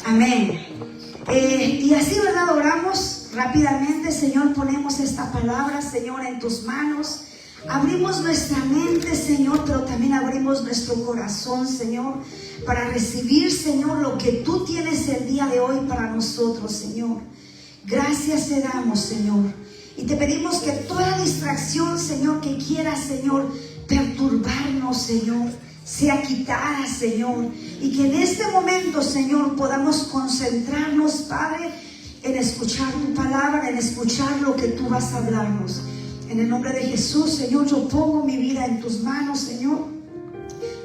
Amén. Y así, ¿verdad? Oramos rápidamente. Señor, ponemos esta palabra, Señor, en tus manos. Abrimos nuestra mente, Señor, pero también abrimos nuestro corazón, Señor, para recibir, Señor, lo que tú tienes el día de hoy para nosotros, Señor. Gracias te damos, Señor. Y te pedimos que toda distracción, Señor, que quiera, Señor, perturbarnos, Señor, sea quitada, Señor. Y que en este momento, Señor, podamos concentrarnos, Padre, en escuchar tu palabra, en escuchar lo que tú vas a hablarnos. En el nombre de Jesús, Señor, yo pongo mi vida en tus manos, Señor.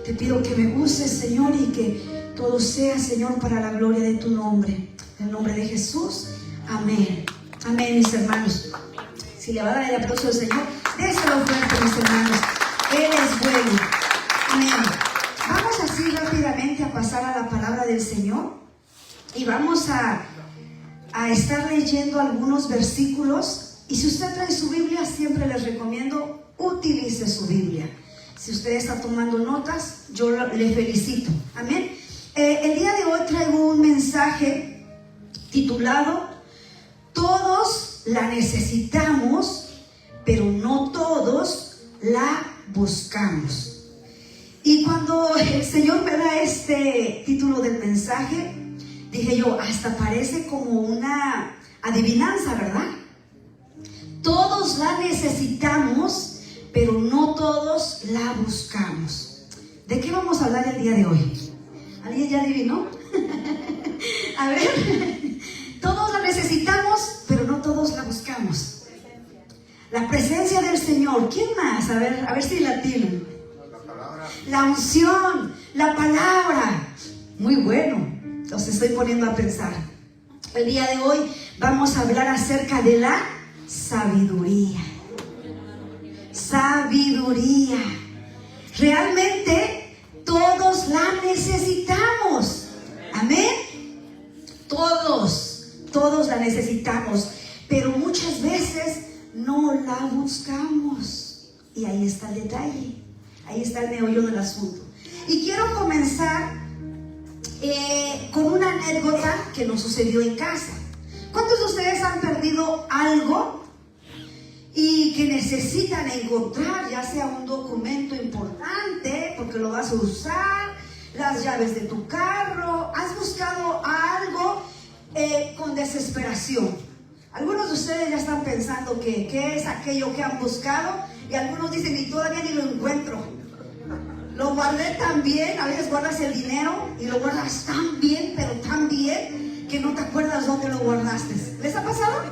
Te pido que me uses, Señor, y que todo sea, Señor, para la gloria de tu nombre. En el nombre de Jesús, amén. Amén, mis hermanos. Si le va a dar el aplauso al Señor, déselo fuerte, mis hermanos. Él es bueno. Amén. Vamos así rápidamente a pasar a la palabra del Señor. Y vamos a estar leyendo algunos versículos. Y si usted trae su Biblia, siempre les recomiendo, utilice su Biblia. Si usted está tomando notas, yo le felicito. Amén. El día de hoy traigo un mensaje titulado: todos la necesitamos, pero no todos la buscamos. Y cuando el Señor me da este título del mensaje, dije yo, hasta parece como una adivinanza, ¿verdad? Todos la necesitamos, pero no todos la buscamos. ¿De qué vamos a hablar el día de hoy? ¿Alguien ya adivinó? A ver, todos la necesitamos, pero no todos la buscamos. La presencia del Señor. ¿Quién más? A ver si la tienen. La unción, la palabra. Muy bueno. Los estoy poniendo a pensar. El día de hoy vamos a hablar acerca de la sabiduría. Sabiduría. Realmente todos la necesitamos. Amén. Todos la necesitamos, pero muchas veces no la buscamos. Y ahí está el detalle. Ahí está el meollo del asunto. Y quiero comenzar con una anécdota que nos sucedió en casa. ¿Cuántos de ustedes han perdido algo y que necesitan encontrar, ya sea un documento importante porque lo vas a usar, las llaves de tu carro? ¿Has buscado algo con desesperación? Algunos de ustedes ya están pensando que qué es aquello que han buscado, y algunos dicen, y todavía ni lo encuentro. Lo guardé tan bien. A veces guardas el dinero y lo guardas tan bien, pero tan bien, que no te acuerdas dónde lo guardaste. ¿Les ha pasado?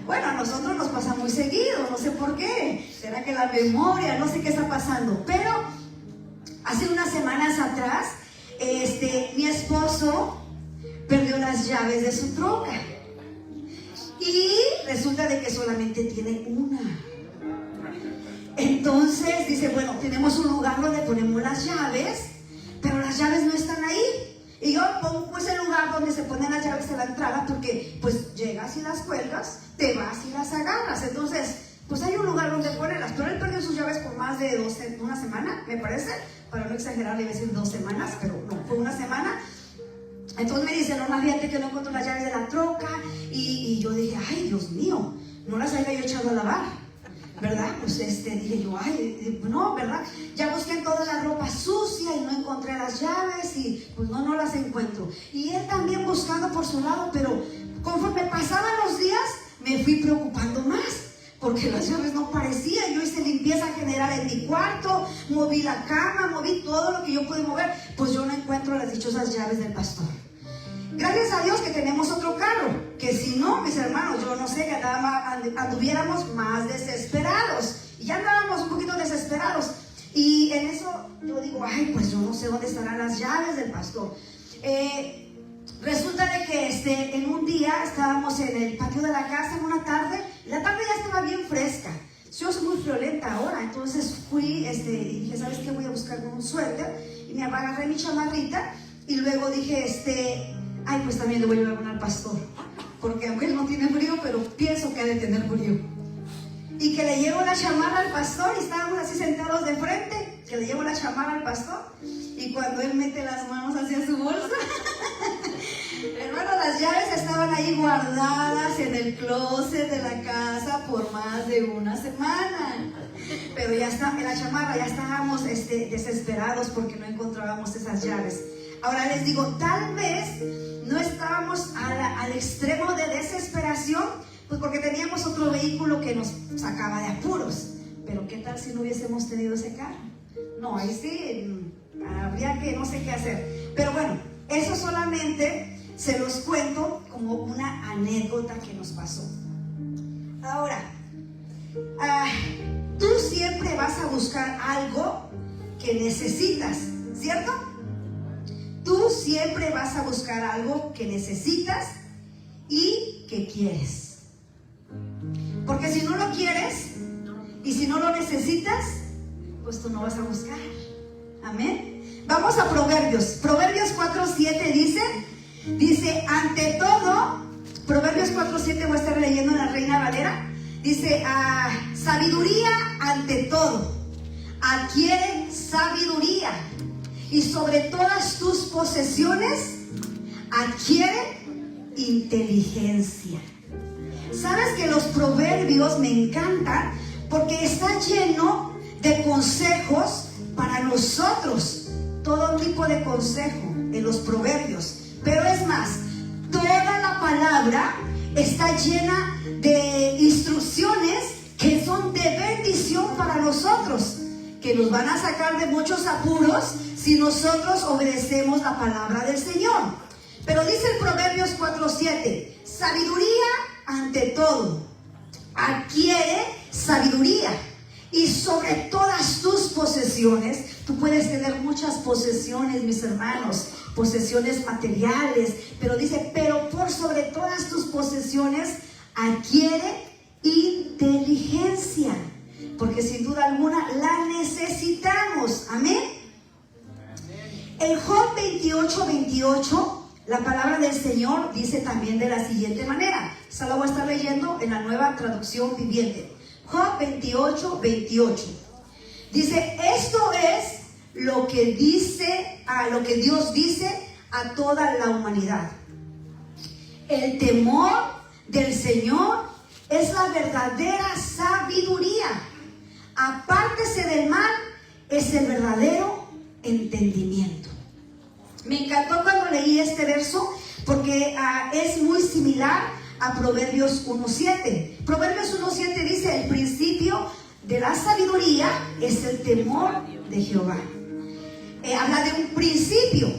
Bueno, a nosotros nos pasa muy seguido, no sé por qué. ¿Será que la memoria? No sé qué está pasando. Pero hace unas semanas atrás, mi esposo perdió las llaves de su troca. Y resulta de que solamente tiene una. Entonces dice, bueno, tenemos un lugar donde ponemos las llaves, pero las llaves no están ahí. Y yo pongo ese lugar donde se ponen las llaves de la entrada, porque pues llegas y las cuelgas, te vas y las agarras. Entonces, pues hay un lugar donde ponerlas. Pero él perdió sus llaves por más de una semana, me parece. Para no exagerar, le iba a decir 2 semanas, pero no, fue una semana. Entonces me dice, no, fíjate que no encuentro las llaves de la troca. Y yo dije, ay, Dios mío, no las había yo echado a lavar, ¿verdad? Pues dije yo, ay, no, ¿verdad? Ya busqué en toda la ropa sucia y no encontré las llaves, y pues no las encuentro. Y él también buscando por su lado, pero conforme pasaban los días, me fui preocupando más, porque las llaves no parecían. Yo hice limpieza general en mi cuarto, moví la cama, moví todo lo que yo pude mover, pues yo no encuentro las dichosas llaves del pastor. Gracias a Dios que tenemos otro carro, que si no, mis hermanos, yo no sé, que anduviéramos más desesperados. Y ya andábamos un poquito desesperados. Y en eso yo digo, ay, pues yo no sé dónde estarán las llaves del pastor. Resulta de que en un día estábamos en el patio de la casa en una tarde. Y la tarde ya estaba bien fresca. Yo soy muy friolenta ahora, entonces fui y dije, ¿sabes qué? Voy a buscar un suéter. Y me agarré mi chamarrita. Y luego dije, ay, pues también le voy a llevar una al pastor, porque aunque él no tiene frío, pero pienso que ha de tener frío. Y que le llevo la chamarra al pastor, y estábamos así sentados de frente, que le llevo la chamarra al pastor, y cuando él mete las manos hacia su bolsa, estaban ahí guardadas en el closet de la casa por más de una semana. Pero ya está, en la chamarra ya estábamos desesperados porque no encontrábamos esas llaves. Ahora les digo, tal vez no estábamos al extremo de desesperación, pues porque teníamos otro vehículo que nos sacaba de apuros. Pero ¿qué tal si no hubiésemos tenido ese carro? No, ahí sí habría que no sé qué hacer. Pero bueno, eso solamente se los cuento como una anécdota que nos pasó. Ahora, tú siempre vas a buscar algo que necesitas, ¿cierto? Tú siempre vas a buscar algo que necesitas y que quieres. Porque si no lo quieres y si no lo necesitas, pues tú no vas a buscar. Amén. Vamos a Proverbios. Proverbios 4:7 dice, ante todo, Proverbios 4:7 voy a estar leyendo en la Reina Valera. Dice, sabiduría ante todo. Adquiere sabiduría. Y sobre todas tus posesiones, adquiere inteligencia. Sabes que los proverbios me encantan porque está lleno de consejos para nosotros. Todo tipo de consejo en los proverbios. Pero es más, toda la palabra está llena de instrucciones que son de bendición para nosotros, que nos van a sacar de muchos apuros si nosotros obedecemos la palabra del Señor. Pero dice el Proverbios 4:7, sabiduría ante todo, adquiere sabiduría. Y sobre todas tus posesiones, tú puedes tener muchas posesiones, mis hermanos, posesiones materiales, pero dice, pero por sobre todas tus posesiones, adquiere inteligencia, porque sin duda alguna la necesitamos. Amén. En Job 28:28, la palabra del Señor dice también de la siguiente manera. Esta la voy a estar leyendo en la Nueva Traducción Viviente. Job 28:28. Dice, esto es lo que Dios dice a toda la humanidad. El temor del Señor es la verdadera sabiduría. Apártese del mal, es el verdadero entendimiento. Me encantó cuando leí este verso porque es muy similar a Proverbios 1:7. Proverbios 1:7 dice, el principio de la sabiduría es el temor de Jehová. Habla de un principio,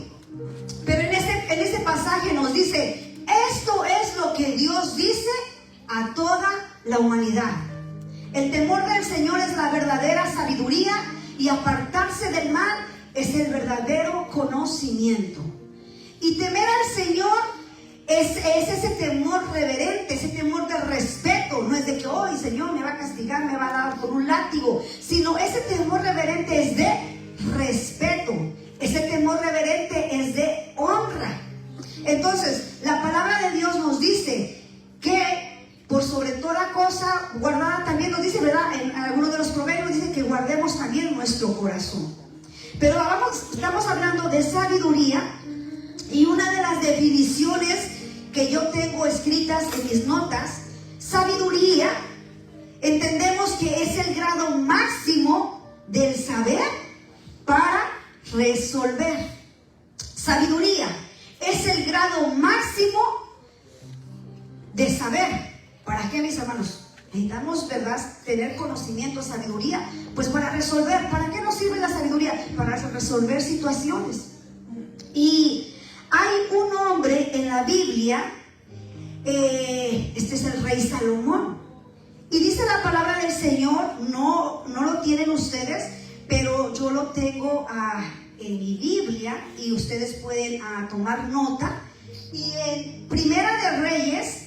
pero en este pasaje nos dice, esto es lo que Dios dice a toda la humanidad. El temor del Señor es la verdadera sabiduría y apartarse del mal es el verdadero conocimiento. Y temer al Señor es ese temor reverente, ese temor de respeto. No es de que hoy Señor me va a castigar, me va a dar con un látigo, sino ese temor reverente es de respeto. Ese temor reverente es de honra. Entonces, la palabra de Dios nos dice que por sobre toda cosa guardada, también nos dice, ¿verdad? En algunos de los proverbios dice que guardemos también nuestro corazón. Pero estamos hablando de sabiduría, y una de las definiciones que yo tengo escritas en mis notas, sabiduría, entendemos que es el grado máximo del saber para resolver. Sabiduría es el grado máximo de saber. ¿Para qué, mis hermanos? Necesitamos, ¿verdad?, tener conocimiento, sabiduría, pues para resolver. ¿Para qué nos sirve la sabiduría? Para resolver situaciones. Y hay un hombre en la Biblia, este es el rey Salomón, y dice la palabra del Señor, no lo tienen ustedes, pero yo lo tengo en mi Biblia y ustedes pueden tomar nota. Y en Primera de Reyes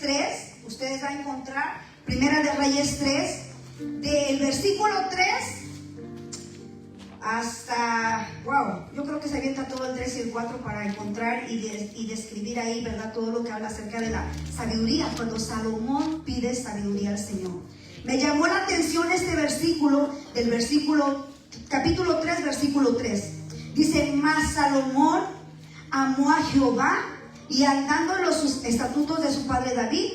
3, ustedes van a encontrar Primera de Reyes 3, del versículo 3 hasta, yo creo que se avienta todo el 3 y el 4 para encontrar y describir ahí, ¿verdad?, todo lo que habla acerca de la sabiduría, cuando Salomón pide sabiduría al Señor. Me llamó la atención este versículo, capítulo 3, versículo 3. Dice, mas Salomón amó a Jehová y andando en los estatutos de su padre David,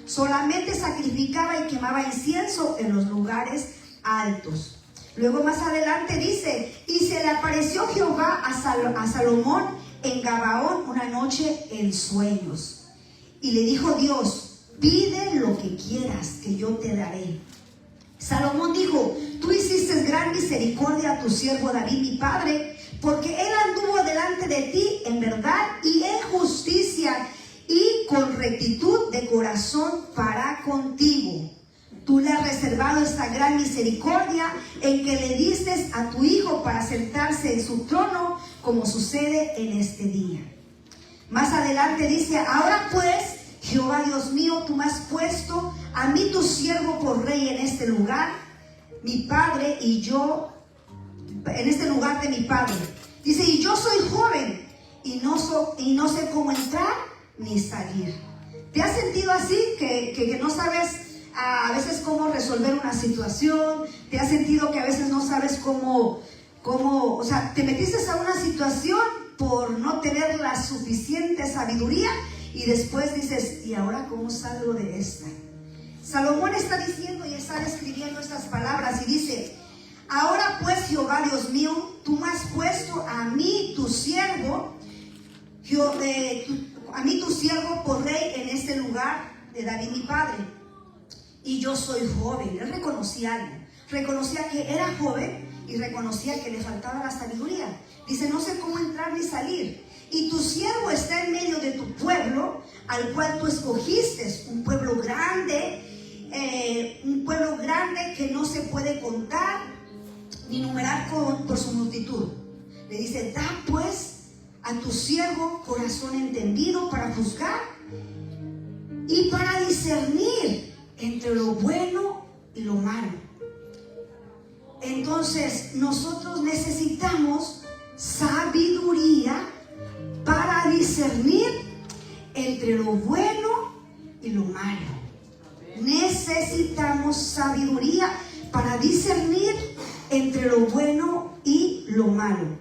solamente sacrificaba y quemaba incienso en los lugares altos. Luego más adelante dice, y se le apareció Jehová a Salomón en Gabaón una noche en sueños. Y le dijo Dios, pide lo que quieras, que yo te daré. Salomón dijo, tú hiciste gran misericordia a tu siervo David mi padre, porque él anduvo delante de ti en verdad y en justicia y con rectitud de corazón para contigo. Tú le has reservado esta gran misericordia en que le diste a tu hijo para sentarse en su trono, como sucede en este día. Más adelante dice, ahora pues, Jehová Dios mío, tú me has puesto a mí tu siervo por rey en este lugar, mi padre y yo, en este lugar de mi padre. Dice, y yo soy joven y no sé cómo entrar ni salir. ¿Te has sentido así? Que no sabes a veces cómo resolver una situación. ¿Te has sentido que a veces no sabes cómo, o sea, te metiste a una situación por no tener la suficiente sabiduría y después dices, ¿y ahora cómo salgo de esta? Salomón está diciendo y está escribiendo estas palabras y dice, ahora pues Jehová Dios mío, tú me has puesto a mí tu siervo, por rey en este lugar de David mi padre, y yo soy joven. Él reconocía que era joven y reconocía que le faltaba la sabiduría. Dice, no sé cómo entrar ni salir, y tu siervo está en medio de tu pueblo, al cual tú escogiste, un pueblo grande que no se puede contar ni numerar por su multitud. Le dice, da pues a tu siervo corazón entendido para juzgar y para discernir entre lo bueno y lo malo. Entonces nosotros necesitamos sabiduría para discernir entre lo bueno y lo malo. Necesitamos sabiduría para discernir entre lo bueno y lo malo.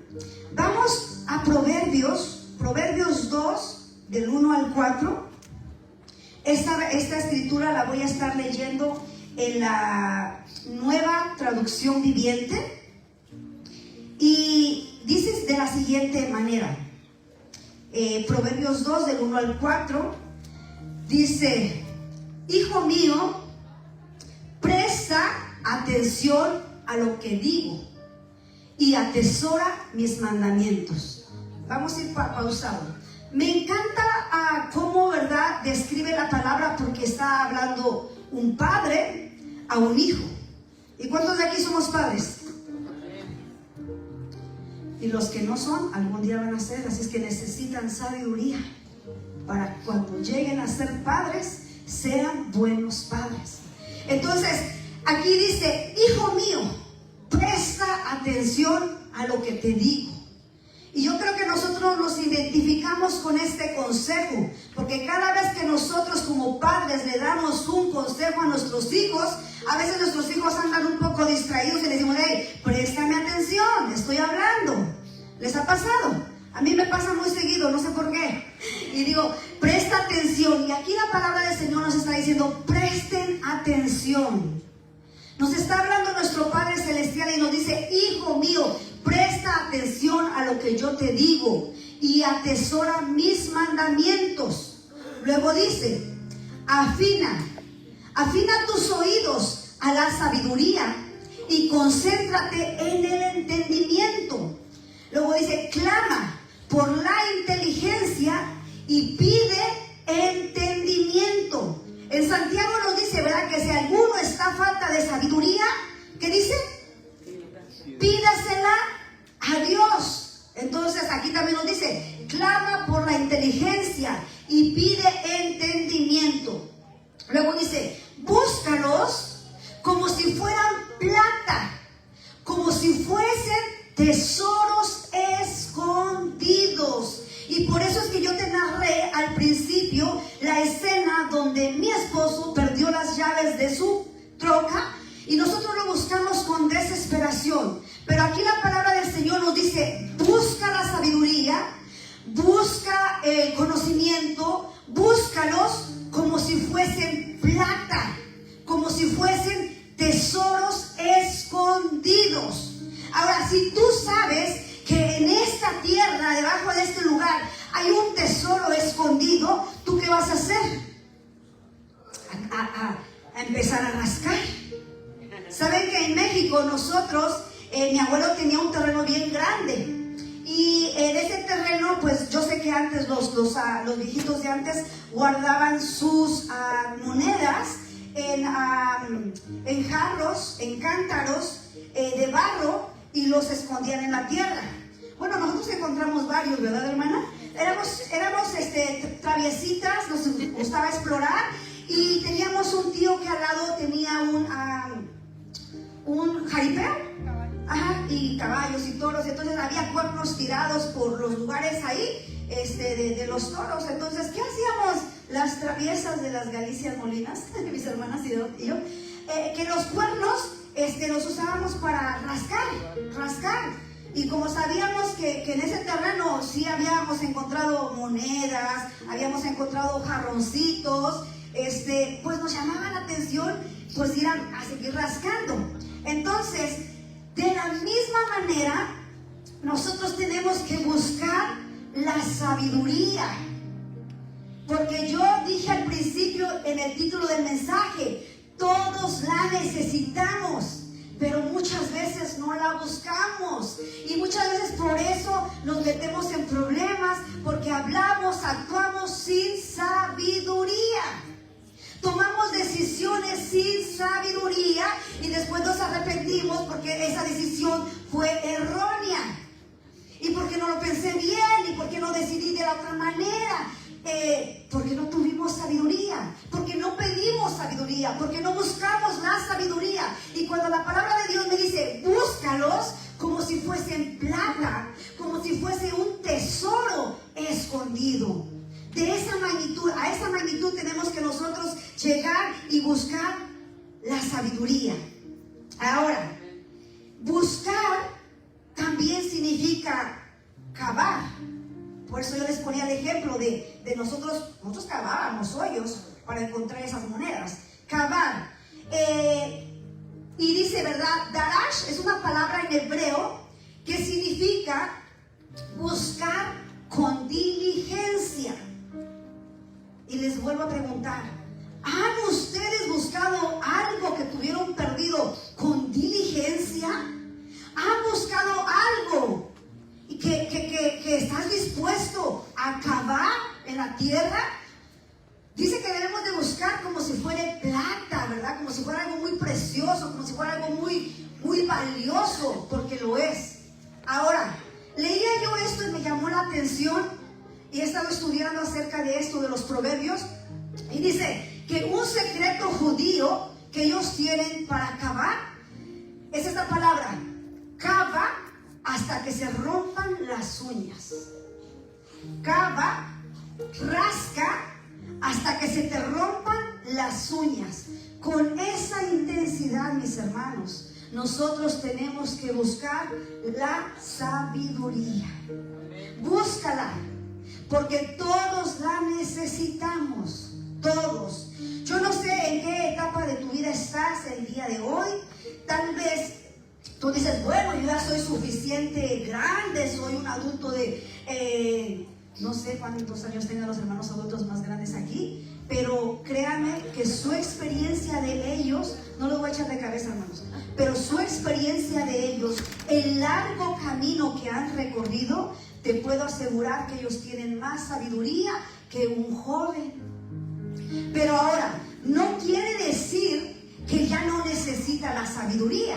Vamos a Proverbios 2, del 1 al 4. Esta escritura la voy a estar leyendo en la Nueva Traducción Viviente. Y dice de la siguiente manera. Proverbios 2, del 1 al 4, dice, hijo mío, presta atención a lo que digo y atesora mis mandamientos. Vamos a ir pausado. Me encanta cómo, ¿verdad?, describe la palabra, porque está hablando un padre a un hijo. ¿Y cuántos de aquí somos padres? Y los que no son, algún día van a ser. Así es que necesitan sabiduría para cuando lleguen a ser padres, sean buenos padres. Entonces, aquí dice, hijo mío, presta atención a lo que te digo. Y yo creo que nosotros nos identificamos con este consejo, porque cada vez que nosotros como padres le damos un consejo a nuestros hijos, a veces nuestros hijos andan un poco distraídos y les decimos, hey, préstame atención, estoy hablando. ¿Les ha pasado? A mí me pasa muy seguido, no sé por qué. Y digo, presta atención. Y aquí la palabra del Señor nos está diciendo, presten atención. Nos está hablando nuestro Padre Celestial y nos dice, hijo mío, presta atención a lo que yo te digo y atesora mis mandamientos. Luego dice, afina tus oídos a la sabiduría y concéntrate en el entendimiento. Luego dice, clama por la inteligencia y pide entendimiento. En Santiago nos dice, ¿verdad?, que si alguno está a falta de sabiduría, ¿qué dice? Pídasela a Dios. Entonces aquí también nos dice, clama por la inteligencia y pide entendimiento. Luego dice, búscalos como si fueran plata, como si fuesen tesoros escondidos. Y por eso es que yo te narré al principio la escena donde mi esposo perdió las llaves de su troca y nosotros lo buscamos con desesperación. Pero aquí la palabra del Señor nos dice, busca la sabiduría, busca conocimiento, búscalos como si fuesen plata, como si fuesen tesoros escondidos. Ahora, si tú sabes que en esta tierra, debajo de este lugar, hay un tesoro escondido, ¿tú qué vas a hacer? A empezar a rascar. Saben que en México nosotros, mi abuelo tenía un terreno bien grande. Y en ese terreno, pues yo sé que antes los viejitos de antes guardaban sus monedas en jarros, en cántaros de barro, y los escondían en la tierra. Bueno, nosotros encontramos varios, ¿verdad, hermana? Éramos traviesitas, nos gustaba explorar, y teníamos un tío que al lado tenía un jaripeo. Ajá, y caballos y toros. Entonces había cuernos tirados por los lugares ahí de los toros. Entonces, ¿qué hacíamos? Las traviesas de las Galicias Molinas, mis hermanas y yo, que los cuernos los usábamos para rascar. Y como sabíamos que en ese terreno sí habíamos encontrado monedas, habíamos encontrado jarroncitos, pues nos llamaba la atención, pues ir a seguir rascando. Entonces, de la misma manera, nosotros tenemos que buscar la sabiduría. Porque yo dije al principio en el título del mensaje, todos la necesitamos, pero muchas veces no la buscamos. Y muchas veces por eso nos metemos en problemas, porque hablamos, actuamos sin sabiduría. Tomamos decisiones sin sabiduría y después nos arrepentimos porque esa decisión fue errónea. Y porque no lo pensé bien, y porque no decidí de la otra manera. Porque no tuvimos sabiduría, porque no pedimos sabiduría, porque no buscamos la sabiduría. Y cuando la palabra de Dios me dice, búscalos como si fuesen plata, como si fuese un tesoro escondido. De esa magnitud, a esa magnitud tenemos que nosotros llegar y buscar la sabiduría. Ahora, buscar también significa cavar. Por eso yo les ponía el ejemplo de nosotros cavábamos hoyos para encontrar esas monedas. Cavar. Y dice, ¿verdad? Darash es una palabra en hebreo que significa buscar con diligencia. Y les vuelvo a preguntar, ¿han ustedes buscado algo que tuvieron perdido con diligencia? ¿Han buscado algo que estás dispuesto a cavar en la tierra? Dice que debemos de buscar como si fuera plata, ¿verdad? Como si fuera algo muy precioso, como si fuera algo muy, muy valioso, porque lo es. Ahora, leía yo esto y me llamó la atención. Y he estado estudiando acerca de esto, de los proverbios. Y dice que un secreto judío que ellos tienen para cavar es esta palabra: cava hasta que se rompan las uñas. Cava, rasca hasta que se te rompan las uñas. Con esa intensidad, mis hermanos, nosotros tenemos que buscar la sabiduría. Búscala. Porque todos la necesitamos, todos. Yo no sé en qué etapa de tu vida estás el día de hoy. Tal vez tú dices, bueno, yo ya soy suficiente grande, soy un adulto de, no sé cuántos años tengan los hermanos adultos más grandes aquí, pero créanme que su experiencia de ellos, no lo voy a echar de cabeza, hermanos, pero su experiencia de ellos, el largo camino que han recorrido, te puedo asegurar que ellos tienen más sabiduría que un joven. Pero ahora, no quiere decir que ya no necesita la sabiduría.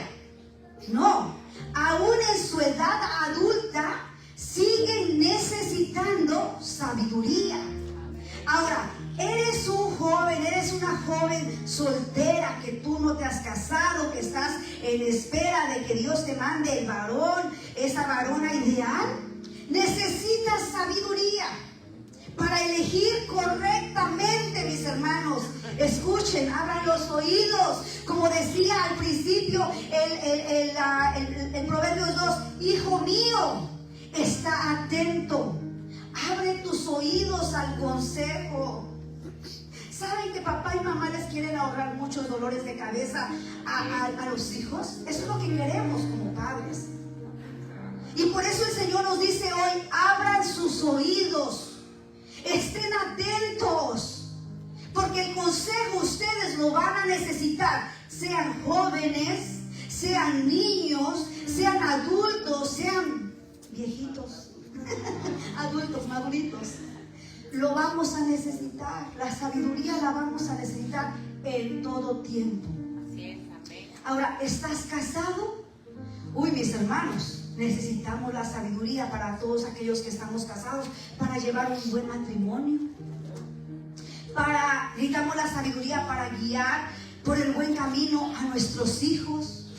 No, aún en su edad adulta sigue necesitando sabiduría. Ahora, eres un joven, eres una joven soltera, que tú no te has casado, que estás en espera de que Dios te mande el varón, esa varona ideal. Necesitas sabiduría para elegir correctamente, mis hermanos. Escuchen, abran los oídos. Como decía al principio el Proverbios 2, hijo mío, está atento. Abre tus oídos oídos al consejo. ¿Saben que papá y mamá les quieren ahorrar muchos dolores de cabeza a los hijos? Eso es lo que queremos como padres. Y por eso el Señor nos dice hoy, abran sus oídos, estén atentos, porque el consejo ustedes lo van a necesitar, sean jóvenes, sean niños, sean adultos, sean viejitos, adultos, maduritos. Lo vamos a necesitar, la sabiduría la vamos a necesitar en todo tiempo. Ahora, ¿estás casado? Uy, mis hermanos, necesitamos la sabiduría para todos aquellos que estamos casados, para llevar un buen matrimonio. Necesitamos la sabiduría para guiar por el buen camino a nuestros hijos.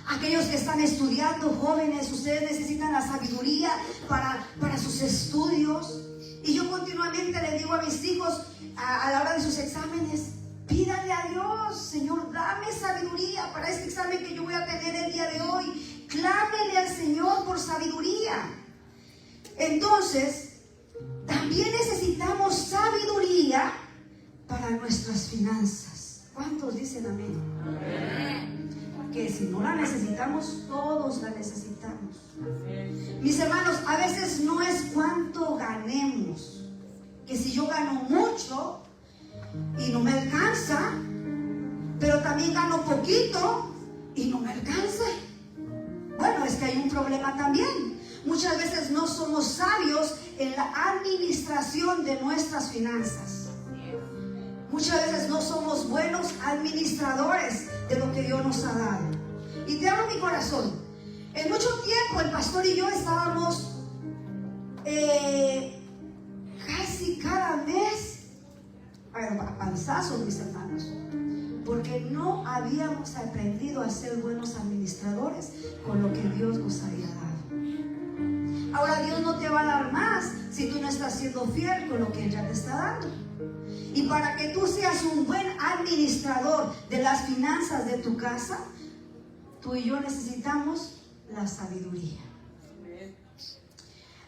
Aquellos que están estudiando, jóvenes, ustedes necesitan la sabiduría para sus estudios. Y yo continuamente le digo a mis hijos a la hora de sus exámenes, pídale a Dios, Señor, dame sabiduría para este examen que yo voy a tener el día de hoy. Clámele al Señor por sabiduría. Entonces, también necesitamos sabiduría para nuestras finanzas. ¿Cuántos dicen amén? Amén. Que si no la necesitamos, todos la necesitamos. Mis hermanos, a veces no es cuánto ganemos, que si yo gano mucho y no me alcanza, pero también gano poquito y no me alcanza. Bueno, es que hay un problema también. Muchas veces no somos sabios en la administración de nuestras finanzas. Muchas veces no somos buenos administradores de lo que Dios nos ha dado. Y te abro mi corazón. En mucho tiempo el pastor y yo estábamos casi cada mes a panzazos, mis hermanos, porque no habíamos aprendido a ser buenos administradores con lo que Dios nos había dado. Ahora Dios no te va a dar más si tú no estás siendo fiel con lo que Él ya te está dando. Y para que tú seas un buen administrador de las finanzas de tu casa, tú y yo necesitamos la sabiduría.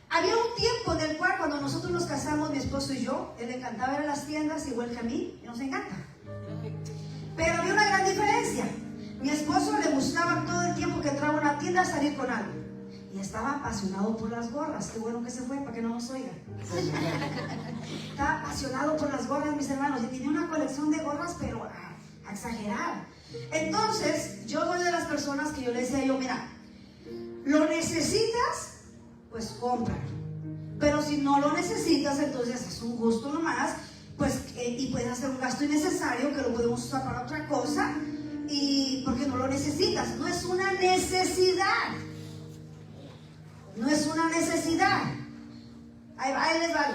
Había un tiempo en el cual cuando nosotros nos casamos, mi esposo y yo, él le encantaba ir a las tiendas igual que a mí, y nos encanta. Pero había una gran diferencia. Mi esposo le gustaba todo el tiempo que entraba a una tienda salir con algo. Y estaba apasionado por las gorras. Qué bueno que se fue para que no nos oiga. Estaba apasionado por las gorras, mis hermanos. Y tenía una colección de gorras, pero a exagerar. Entonces, yo soy de las personas que yo le decía mira, ¿lo necesitas? Pues cómpralo. Pero si no lo necesitas, entonces es un gusto nomás. Pues, y puedes hacer un gasto innecesario que lo podemos usar para otra cosa. Y porque no lo necesitas. No es una necesidad. No es una necesidad. Ahí les va.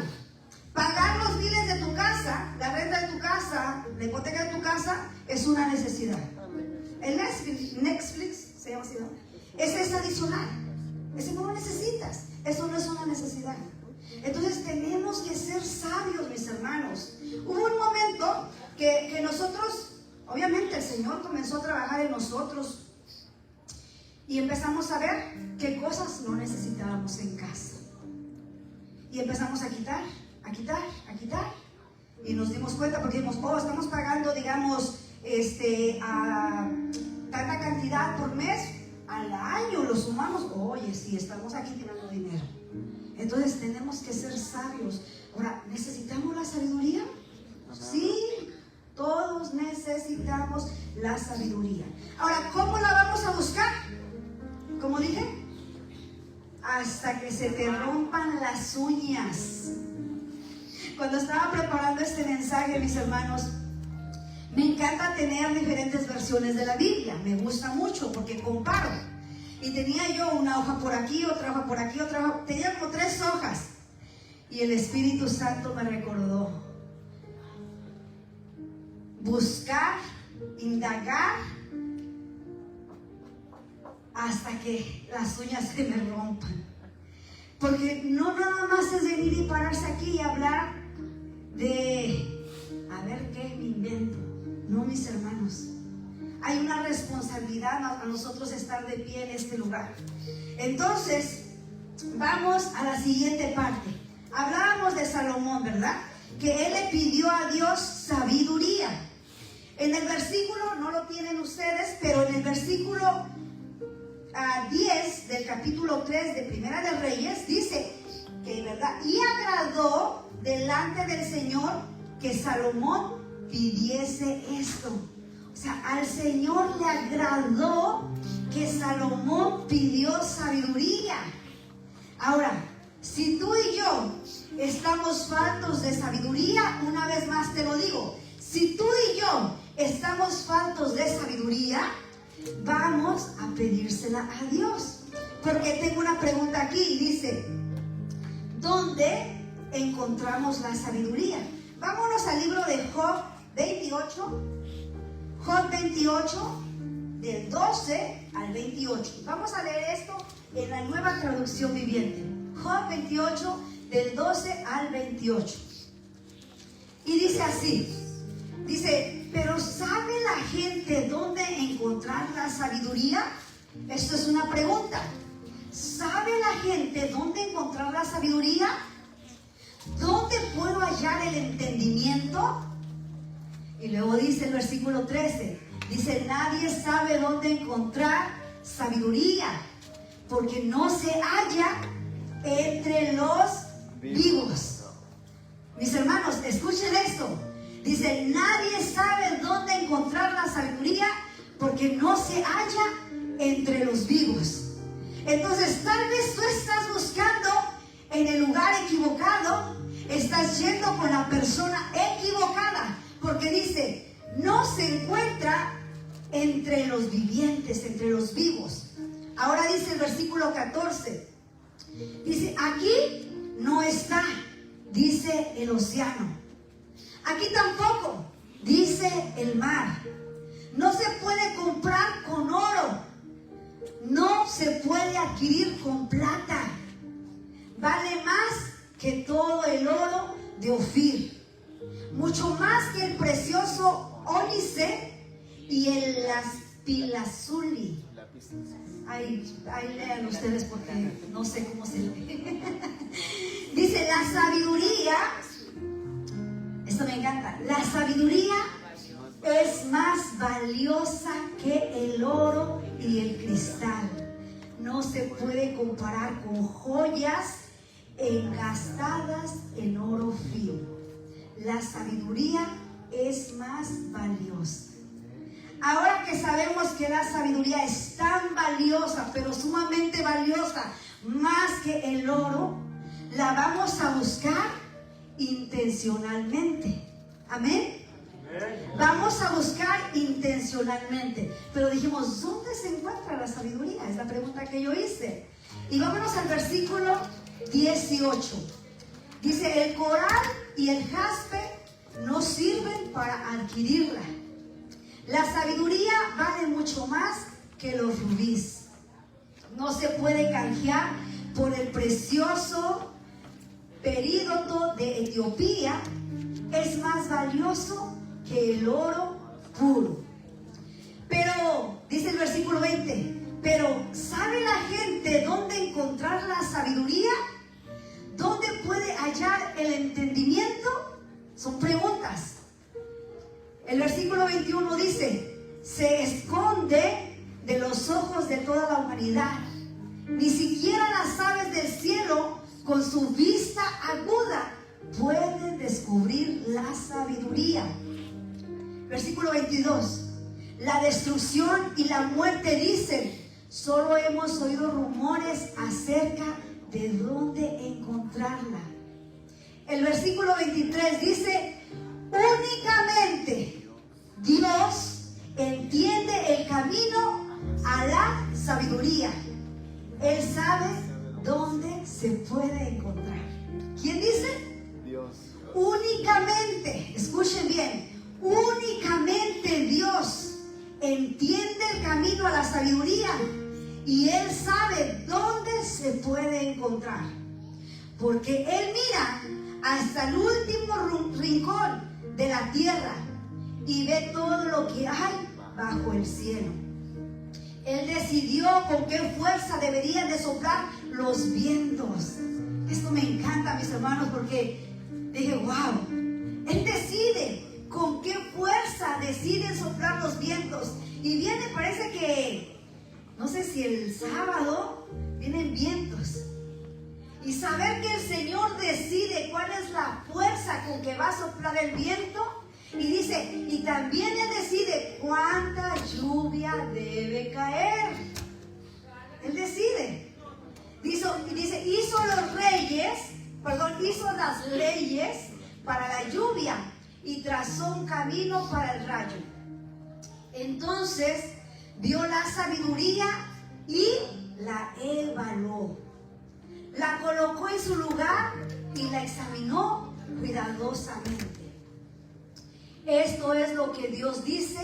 Pagar los biles de tu casa, la renta de tu casa, la hipoteca de tu casa, es una necesidad. El Netflix se llama así, ¿no? Ese es adicional. Ese no lo necesitas. Eso no es una necesidad. Entonces tenemos que ser sabios, mis hermanos. Hubo un momento que nosotros, obviamente el Señor comenzó a trabajar en nosotros. Y empezamos a ver qué cosas no necesitábamos en casa. Y empezamos a quitar. Y nos dimos cuenta porque dijimos, estamos pagando, digamos, tanta cantidad por mes. Al año lo sumamos. Oye, sí, estamos aquí tirando dinero. Entonces tenemos que ser sabios. Ahora, ¿necesitamos la sabiduría? Sí, todos necesitamos la sabiduría. Ahora, ¿cómo la vamos a buscar? Como dije, hasta que se te rompan las uñas. Cuando estaba preparando este mensaje, mis hermanos, me encanta tener diferentes versiones de la Biblia. Me gusta mucho porque comparo. Y tenía yo una hoja por aquí, otra hoja por aquí, otra hoja. Tenía como 3 hojas. Y el Espíritu Santo me recordó. Buscar, indagar, hasta que las uñas se me rompan. Porque no nada más es venir y pararse aquí y hablar de a ver qué me invento. No, mis hermanos, hay una responsabilidad a nosotros estar de pie en este lugar. Entonces, vamos a la siguiente parte. Hablábamos de Salomón, ¿verdad? Que él le pidió a Dios sabiduría. En el versículo, no lo tienen ustedes, pero en el versículo 10 del capítulo 3 de Primera de Reyes, dice que, ¿verdad? Y agradó delante del Señor que Salomón pidiese esto. O sea, al Señor le agradó que Salomón pidió sabiduría. Ahora, si tú y yo estamos faltos de sabiduría, una vez más te lo digo, si tú y yo estamos faltos de sabiduría, vamos a pedírsela a Dios. Porque tengo una pregunta aquí, dice, ¿dónde encontramos la sabiduría? Vámonos al libro de Job 28, Job 28, del 12 al 28. Vamos a leer esto en la Nueva Traducción Viviente. Job 28, del 12 al 28. Y dice así, dice, pero ¿sabe la gente dónde encontrar la sabiduría? Esto es una pregunta. ¿Sabe la gente dónde encontrar la sabiduría? ¿Dónde puedo hallar el entendimiento? Y luego dice el versículo 13, dice, nadie sabe dónde encontrar sabiduría, porque no se halla entre los vivos. Mis hermanos, escuchen esto. Dice, nadie sabe dónde encontrar la sabiduría, porque no se halla entre los vivos. Entonces, tal vez tú estás buscando en el lugar equivocado, estás yendo con la persona equivocada, porque dice, no se encuentra entre los vivientes, entre los vivos. Ahora dice el versículo 14, dice, aquí no está, dice el océano. Aquí tampoco, dice el mar. No se puede comprar con oro, no se puede adquirir con plata. Vale más que todo el oro de Ofir, mucho más que el precioso ónice y el lapislázuli. Ahí lean ustedes porque no sé cómo se lee. Dice, la sabiduría, esto me encanta, la sabiduría es más valiosa que el oro y el cristal. No se puede comparar con joyas engastadas en oro fino. La sabiduría es más valiosa. Ahora que sabemos que la sabiduría es tan valiosa, pero sumamente valiosa, más que el oro, la vamos a buscar intencionalmente. Amén. Vamos a buscar intencionalmente. Pero dijimos, ¿dónde se encuentra la sabiduría? Es la pregunta que yo hice. Y vámonos al versículo 18. Dice, el coral y el jaspe no sirven para adquirirla. La sabiduría vale mucho más que los rubíes. No se puede canjear por el precioso perídoto de Etiopía. Es más valioso que el oro puro. Pero, dice el versículo 20, pero ¿sabe la gente dónde encontrar la sabiduría? ¿Dónde puede hallar el entendimiento? Son preguntas. El versículo 21 dice, se esconde de los ojos de toda la humanidad. Ni siquiera las aves del cielo, con su vista aguda, pueden descubrir la sabiduría. Versículo 22. La destrucción y la muerte dicen, solo hemos oído rumores acerca de dónde encontrarla. El versículo 23 dice, únicamente Dios entiende el camino a la sabiduría. Él sabe dónde se puede encontrar. ¿Quién dice? Dios. Únicamente, escuchen bien, únicamente Dios entiende el camino a la sabiduría y Él sabe dónde se puede encontrar. Porque Él mira hasta el último rincón de la tierra y ve todo lo que hay bajo el cielo. Él decidió con qué fuerza deberían de soplar los vientos. Esto me encanta, mis hermanos, porque dije, wow, Él decide con qué fuerza deciden soplar los vientos. Y viene, parece que, no sé si el sábado, vienen vientos. Y saber que el Señor decide cuál es la fuerza con que va a soplar el viento. Y dice, y también Él decide cuánta lluvia debe caer. Él decide. Dice, hizo las leyes para la lluvia y trazó un camino para el rayo. Entonces vio la sabiduría y la evaluó. La colocó en su lugar y la examinó cuidadosamente. Esto es lo que Dios dice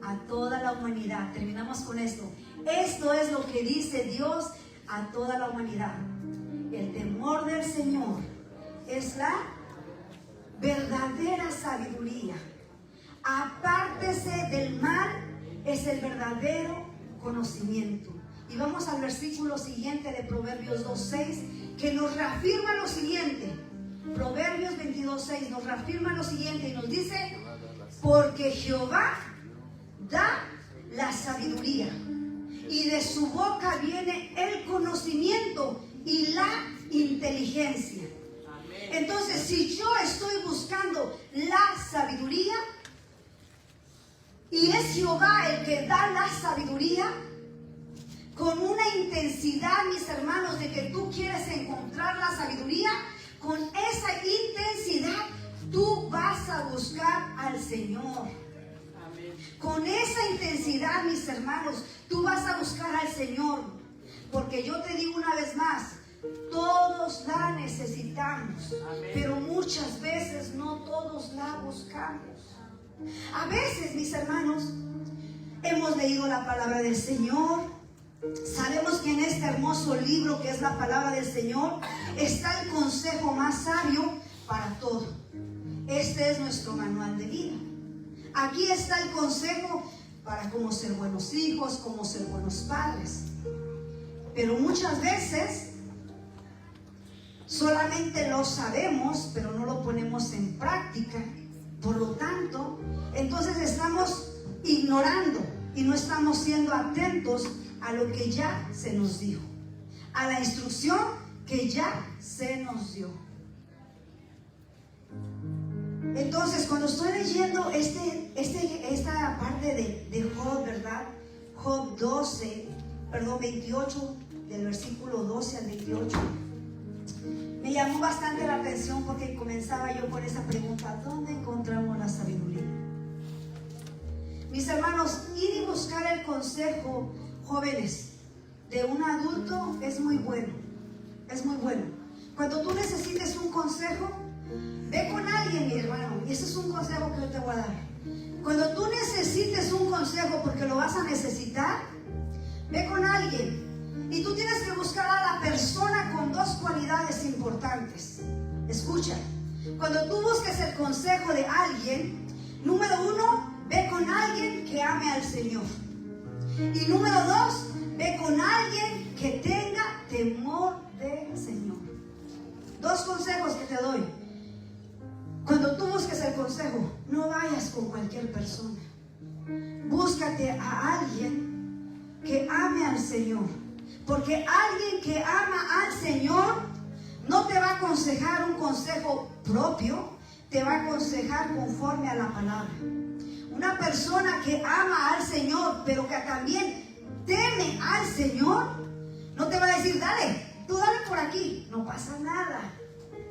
a toda la humanidad. Terminamos con esto. Esto es lo que dice Dios a toda la humanidad. El temor del Señor es la verdadera sabiduría. Apártese del mal es el verdadero conocimiento. Y vamos al versículo siguiente de Proverbios 2:6, que nos reafirma lo siguiente. Proverbios 22:6 nos reafirma lo siguiente y nos dice: porque Jehová da la sabiduría, y de su boca viene el conocimiento y la inteligencia. Entonces, si yo estoy buscando la sabiduría, y es Jehová el que da la sabiduría, con una intensidad, mis hermanos, de que tú quieres encontrar la sabiduría, con esa intensidad tú vas a buscar al Señor. Con esa intensidad, mis hermanos, tú vas a buscar al Señor. Porque yo te digo una vez más, todos la necesitamos. Amén. Pero muchas veces no todos la buscamos. A veces, mis hermanos, hemos leído la palabra del Señor. Sabemos que en este hermoso libro que es la palabra del Señor está el consejo más sabio para todo. Este es nuestro manual de vida. Aquí está el consejo para cómo ser buenos hijos, cómo ser buenos padres. Pero muchas veces solamente lo sabemos, pero no lo ponemos en práctica. Por lo tanto, entonces estamos ignorando y no estamos siendo atentos a lo que ya se nos dijo, a la instrucción que ya se nos dio. Entonces, cuando estoy leyendo esta parte de Job, ¿verdad? Job 28, del versículo 12 al 28, me llamó bastante la atención porque comenzaba yo con esa pregunta: ¿dónde encontramos la sabiduría? Mis hermanos, ir y buscar el consejo, jóvenes, de un adulto es muy bueno. Es muy bueno. Cuando tú necesites un consejo, ve con alguien, mi hermano. Y ese es un consejo que yo te voy a dar. Cuando tú necesites un consejo, porque lo vas a necesitar, ve con alguien. Y tú tienes que buscar a la persona con dos cualidades importantes. Escucha. Cuando tú busques el consejo de alguien, número uno, ve con alguien que ame al Señor. Y número dos, ve con alguien que tenga temor del Señor. Dos consejos que te doy. Cuando tú busques el consejo, no vayas con cualquier persona. Búscate a alguien que ame al Señor. Porque alguien que ama al Señor no te va a aconsejar un consejo propio, te va a aconsejar conforme a la palabra. Una persona que ama al Señor, pero que también teme al Señor, no te va a decir: dale, tú dale por aquí, no pasa nada.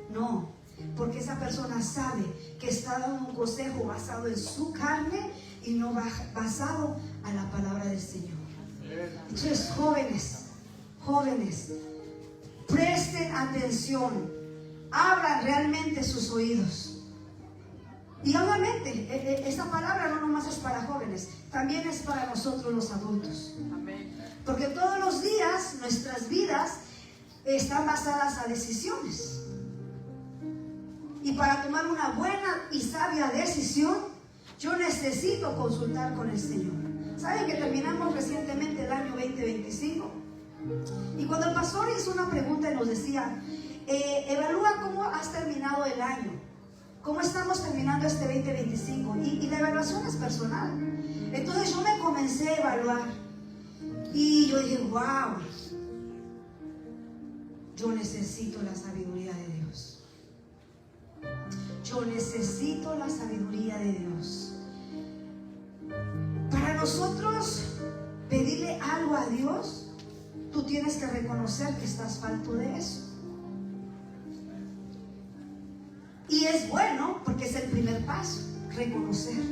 No, porque esa persona sabe que está dando un consejo basado en su carne y no basado a la palabra del Señor. Entonces, jóvenes, presten atención, abran realmente sus oídos. Y obviamente, esta palabra no nomás es para jóvenes, también es para nosotros los adultos. Porque todos los días nuestras vidas están basadas a decisiones. Y para tomar una buena y sabia decisión, yo necesito consultar con el Señor. ¿Saben que terminamos recientemente el año 2025? Y cuando el pastor hizo una pregunta y nos decía: Evalúa cómo has terminado el año, cómo estamos terminando este 2025, y la evaluación es personal. Entonces yo me comencé a evaluar y yo dije, wow, yo necesito la sabiduría de Dios. Yo necesito la sabiduría de Dios. Para nosotros pedirle algo a Dios, tú tienes que reconocer que estás falto de eso. Y es bueno porque es el primer paso, reconocer.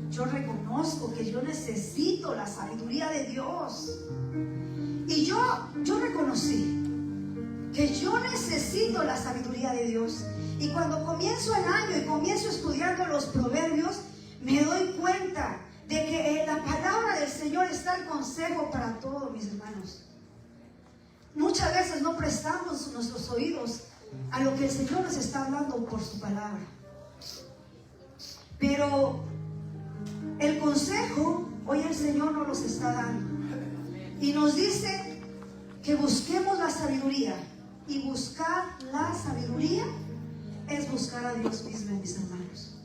Yo reconozco que yo necesito la sabiduría de Dios. Y yo reconocí que yo necesito la sabiduría de Dios. Y cuando comienzo el año y comienzo estudiando los proverbios, me doy cuenta de que en la palabra del Señor está el consejo para todos, mis hermanos. Muchas veces no prestamos nuestros oídos a lo que el Señor nos está hablando por su palabra. Pero el consejo hoy el Señor nos los está dando. Y nos dice que busquemos la sabiduría. Y buscar la sabiduría es buscar a Dios mismo, mis hermanos.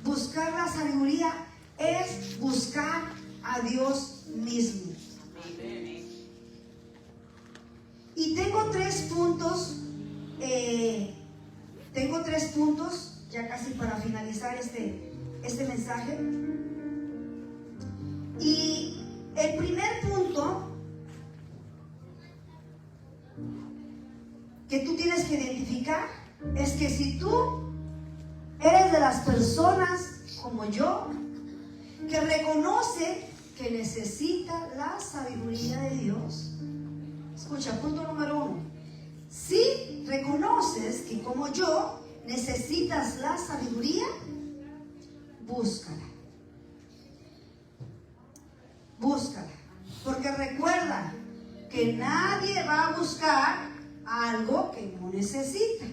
Buscar la sabiduría es buscar a Dios mismo. Y tengo tres puntos. Ya casi para finalizar este mensaje. Y el primer punto que tú tienes que identificar es que si tú eres de las personas como yo, que reconoce que necesita la sabiduría de Dios. Escucha, punto número 1. Si reconoces que como yo necesitas la sabiduría, búscala. Búscala. Porque recuerda que nadie va a buscar algo que no necesita.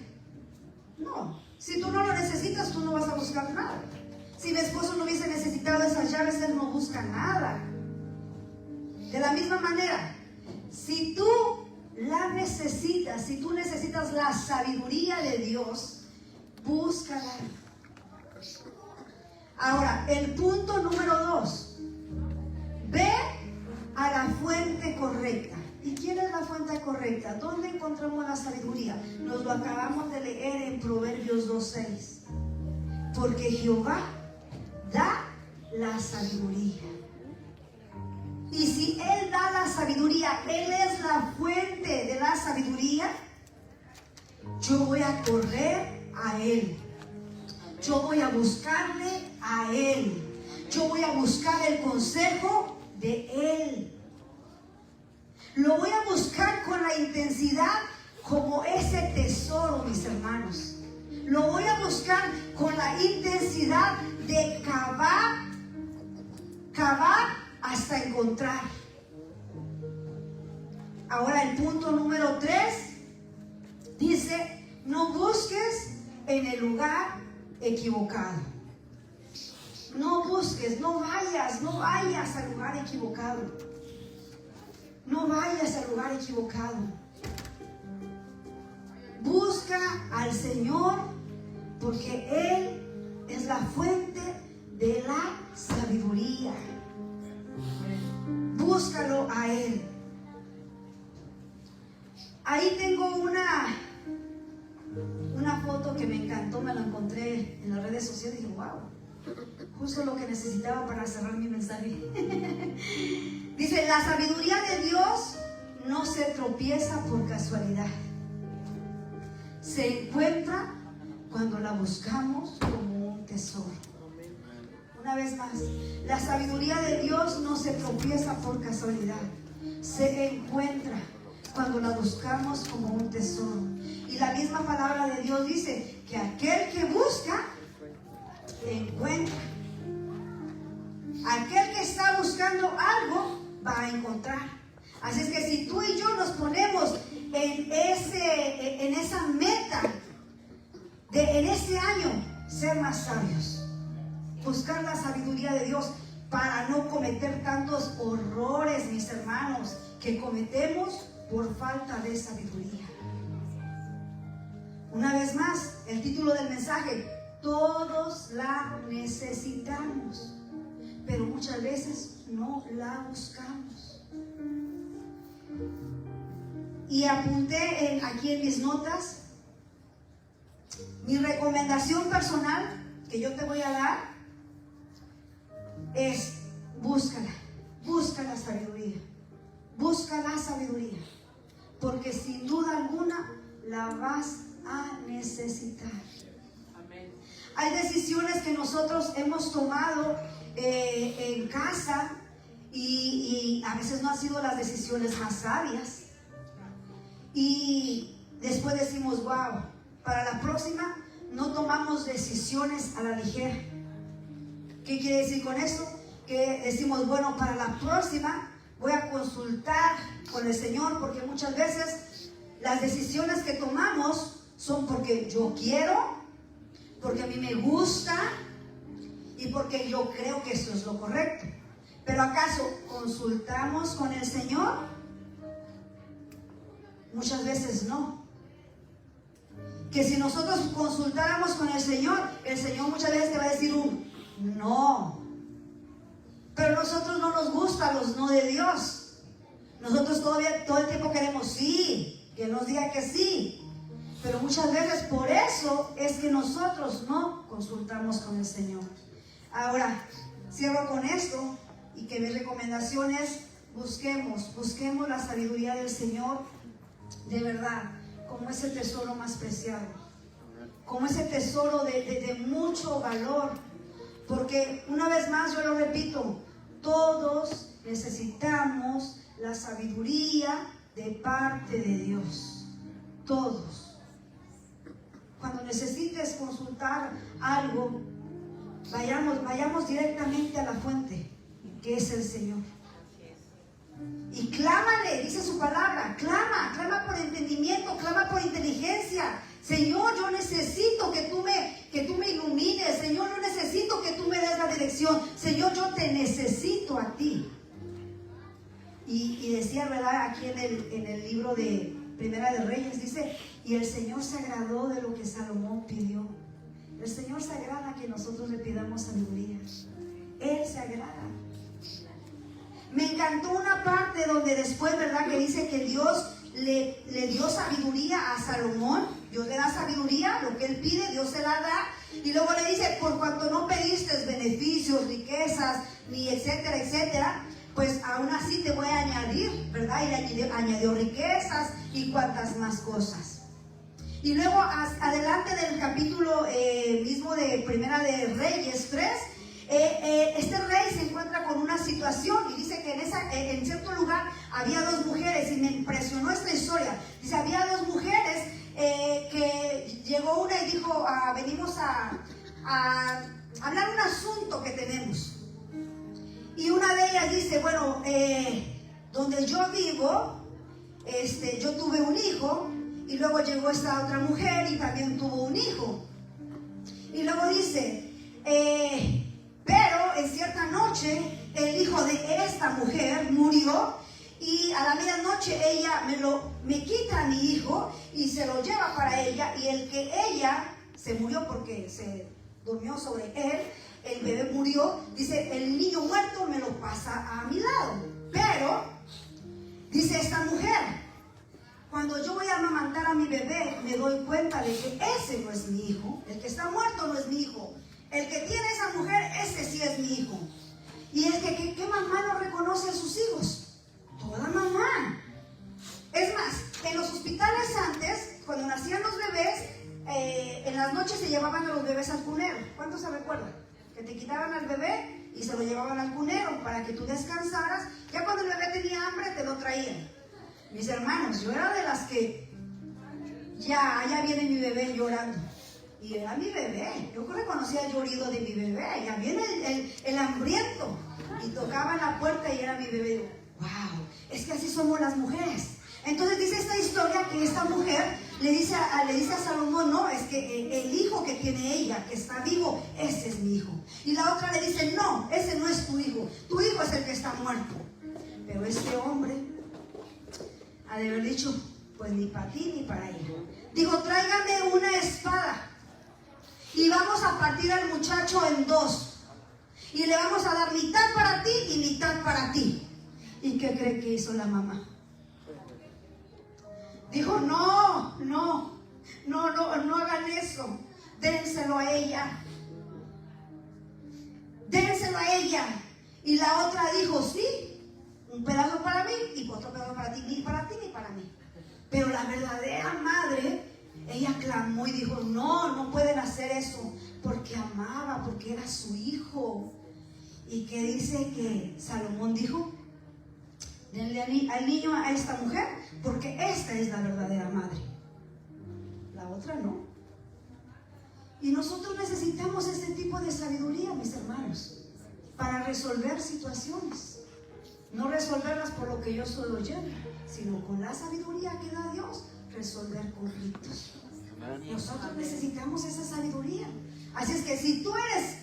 No. Si tú no lo necesitas, tú no vas a buscar nada. Si mi esposo no hubiese necesitado esas llaves, él no busca nada. De la misma manera, si tú la necesitas, si tú necesitas la sabiduría de Dios, búscala. Ahora, el punto número 2. Ve a la fuente correcta. ¿Y quién es la fuente correcta? ¿Dónde encontramos la sabiduría? Nos lo acabamos de leer en Proverbios 2:6. Porque Jehová da la sabiduría. Y si Él da la sabiduría, Él es la fuente de la sabiduría, yo voy a correr a Él. Yo voy a buscarle a Él. Yo voy a buscar el consejo de Él. Lo voy a buscar con la intensidad como ese tesoro, mis hermanos. Lo voy a buscar con la intensidad de cavar hasta encontrar. Ahora el punto número 3 dice: no busques en el lugar equivocado. No busques, no vayas al lugar equivocado. No vayas al lugar equivocado. Busca al Señor, porque Él es la fuente de la sabiduría. Búscalo a Él. Ahí tengo una foto que me encantó, me la encontré en las redes sociales y dije, wow, justo lo que necesitaba para cerrar mi mensaje. Dice: la sabiduría de Dios no se tropieza por casualidad. Se encuentra cuando la buscamos como un tesoro. Una vez más, la sabiduría de Dios no se tropieza por casualidad. Se encuentra cuando la buscamos como un tesoro. Y la misma palabra de Dios dice que aquel que busca, encuentra. Aquel que está buscando algo, va a encontrar. Así es que si tú y yo nos ponemos en esa meta de en este año ser más sabios, buscar la sabiduría de Dios para no cometer tantos horrores, mis hermanos, que cometemos por falta de sabiduría. Una vez más, el título del mensaje: todos la necesitamos, pero muchas veces no la buscamos. Y apunté aquí en mis notas, mi recomendación personal que yo te voy a dar es: busca la sabiduría, busca la sabiduría, porque sin duda alguna la vas a necesitar. Amén. Hay decisiones que nosotros hemos tomado en casa y a veces no han sido las decisiones más sabias, y después decimos: wow, para la próxima no tomamos decisiones a la ligera. ¿Qué quiere decir con esto? Que decimos: bueno, para la próxima voy a consultar con el Señor, porque muchas veces las decisiones que tomamos son porque yo quiero, porque a mí me gusta y porque yo creo que eso es lo correcto. Pero ¿acaso consultamos con el Señor? Muchas veces no. Que si nosotros consultáramos con el Señor muchas veces te va a decir un no. Pero a nosotros no nos gustan los no de Dios. Nosotros todo el tiempo queremos sí, que nos diga que sí. Pero muchas veces por eso es que nosotros no consultamos con el Señor. Ahora, cierro con esto, y que mi recomendación es: busquemos la sabiduría del Señor de verdad, como ese tesoro más preciado, como ese tesoro de mucho valor. Porque una vez más yo lo repito, todos necesitamos la sabiduría de parte de Dios. Todos. Cuando necesites consultar algo, vayamos directamente a la fuente, que es el Señor. Y clámale, dice su palabra, clama por entendimiento, clama por inteligencia. Señor, yo necesito que tú me ilumines. Señor, yo necesito que tú me des la dirección. Señor, yo te necesito a ti. Y decía, ¿verdad? Aquí en el libro de Primera de Reyes, dice: y el Señor se agradó de lo que Salomón pidió. El Señor se agrada que nosotros le pidamos sabiduría. Él se agrada. Me encantó una parte donde después, ¿verdad?, que dice que Dios le dio sabiduría a Salomón. Dios le da sabiduría, lo que él pide, Dios se la da. Y luego le dice: por cuanto no pediste beneficios, riquezas, ni etcétera, etcétera, pues aún así te voy a añadir, ¿verdad? Y le añadió riquezas y cuantas más cosas. Y luego, adelante del capítulo mismo de Primera de Reyes 3, este rey se encuentra con una situación y dice que en cierto lugar había dos mujeres, y me impresionó esta historia. Dice: había dos mujeres que llegó una y dijo: venimos a hablar un asunto que tenemos. Y una de ellas dice: bueno, donde yo vivo, yo tuve un hijo, y luego llegó esta otra mujer y también tuvo un hijo. Y luego dice: pero en cierta noche el hijo de esta mujer murió, y a la medianoche ella me quita a mi hijo y se lo lleva para ella, y el que ella se murió porque se durmió sobre él, el bebé murió, dice: el niño muerto me lo pasa a mi lado. Pero dice esta mujer: cuando yo voy a amamantar a mi bebé, me doy cuenta de que ese no es mi hijo. El que está muerto no es mi hijo. El que tiene esa mujer, ese sí es mi hijo. Y es que ¿qué mamá no reconoce a sus hijos? Toda mamá. Es más, en los hospitales antes, cuando nacían los bebés, en las noches se llevaban a los bebés al cunero. ¿Cuántos se recuerdan? Que te quitaban al bebé y se lo llevaban al cunero para que tú descansaras. Ya cuando el bebé tenía hambre, te lo traían. Mis hermanos, yo era de las que ya viene mi bebé llorando. Y era mi bebé. Yo reconocía el llorido de mi bebé. Ya viene el hambriento. Y tocaba la puerta y era mi bebé. ¡Wow! Es que así somos las mujeres. Entonces dice esta historia que esta mujer le dice a Salomón: no, es que el hijo que tiene ella, que está vivo, ese es mi hijo. Y la otra le dice: no, ese no es tu hijo es el que está muerto. Pero este hombre ha de haber dicho: pues ni para ti ni para ella. Dijo, tráigame una espada y vamos a partir al muchacho en dos. Y le vamos a dar mitad para ti y mitad para ti. ¿Y qué cree que hizo la mamá? Dijo, no hagan eso. Dénselo a ella. Dénselo a ella. Y la otra dijo, sí, un pedazo para mí y otro pedazo para ti. Ni para ti ni para mí. Pero la verdadera madre, ella clamó y dijo, no pueden hacer eso. Porque amaba, porque era su hijo. Y que dice que Salomón dijo, denle al niño a esta mujer, porque esta es la verdadera madre. La otra no. Y nosotros necesitamos este tipo de sabiduría, mis hermanos, para resolver situaciones. No resolverlas por lo que yo solo llevo, sino con la sabiduría que da Dios, resolver conflictos. Nosotros necesitamos esa sabiduría. Así es que si tú eres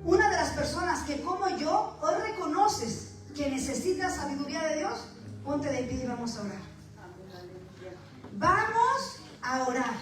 una de las personas que como yo hoy reconoces que necesitas sabiduría de Dios, ponte de pie y vamos a orar. Vamos a orar.